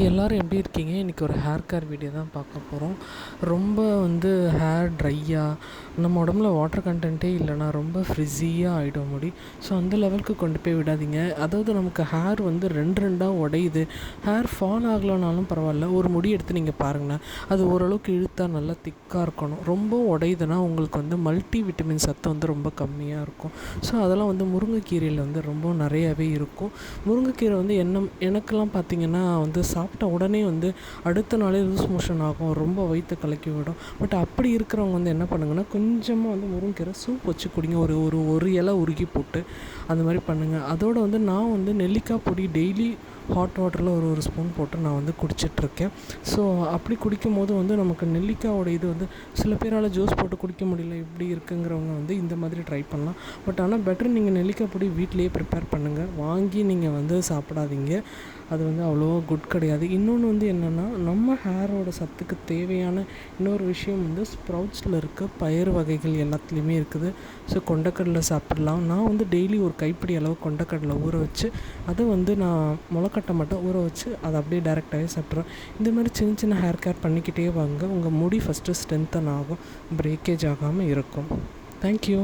எல்லோரும் எப்படி இருக்கீங்க? இன்றைக்கி ஒரு ஹேர் கேர் வீடியோ தான் பார்க்க போகிறோம். ரொம்ப ஹேர் ட்ரையாக நம்ம உடம்புல வாட்டர் கண்டென்ட்டே இல்லைனா ரொம்ப ஃப்ரிஸியாக ஆகிடும் முடி. ஸோ அந்த லெவலுக்கு கொண்டு போய் விடாதீங்க. அதாவது நமக்கு ஹேர் ரெண்டு ரெண்டாக உடையுது, ஹேர் ஃபால் ஆகலைனாலும் பரவாயில்ல, ஒரு முடி எடுத்து நீங்கள் பாருங்கண்ணா, அது ஓரளவுக்கு இழுத்தா நல்லா திக்காக இருக்கணும். ரொம்ப உடையுதுன்னா உங்களுக்கு மல்டி விட்டமின் சத்து ரொம்ப கம்மியாக இருக்கும். ஸோ அதெல்லாம் முருங்கைக்கீரையில் ரொம்ப நிறையாவே இருக்கும். முருங்கைக்கீரை எனக்கெல்லாம் பார்த்திங்கன்னா சாப்பிட்ட உடனே அடுத்த நாளே லூஸ் மோஷன் ஆகும், ரொம்ப வயிற்று கலக்கி விடும். பட் அப்படி இருக்கிறவங்க என்ன பண்ணுங்கன்னா, கொஞ்சமாக முருங்கீரை சூப் வச்சு குடிங்க. ஒரு இலை உருகி போட்டு அந்த மாதிரி பண்ணுங்கள். அதோடு நான் நெல்லிக்காய் பொடி டெய்லி ஹாட் வாட்டரில் ஒரு ஸ்பூன் போட்டு நான் குடிச்சிட்ருக்கேன். ஸோ அப்படி குடிக்கும் போது நமக்கு நெல்லிக்காயோட இது சில பேரால் ஜூஸ் போட்டு குடிக்க முடியல, இப்படி இருக்குங்கிறவங்க இந்த மாதிரி ட்ரை பண்ணலாம். பட் ஆனால் பெட்டர் நீங்கள் நெல்லிக்காய் பொடி வீட்டிலையே ப்ரிப்பேர் பண்ணுங்கள், வாங்கி நீங்கள் சாப்பிடாதீங்க. அது அவ்வளோவா குட் கிடையாது. இன்னொன்று என்னென்னா, நம்ம ஹேரோட சத்துக்கு தேவையான இன்னொரு விஷயம் ஸ்ப்ரவுட்ஸில் இருக்க பயிறு வகைகள் எல்லாத்துலேயுமே இருக்குது. ஸோ கொண்டக்கடலை சாப்பிடலாம். நான் டெய்லி ஒரு கைப்பிடி அளவு கொண்டக்கடலை ஊற வச்சு அதை நான் முளைக்கட்ட மட்டும் ஊற வச்சு அதை அப்படியே டேரெக்டாகவே சாப்பிட்றேன். இந்த மாதிரி சின்ன சின்ன ஹேர் கேர் பண்ணிக்கிட்டே வாங்க. உங்கள் முடி ஃபஸ்ட்டு ஸ்ட்ரென்த்தன் ஆகும், பிரேக்கேஜ் ஆகாமல் இருக்கும். தேங்க்யூ.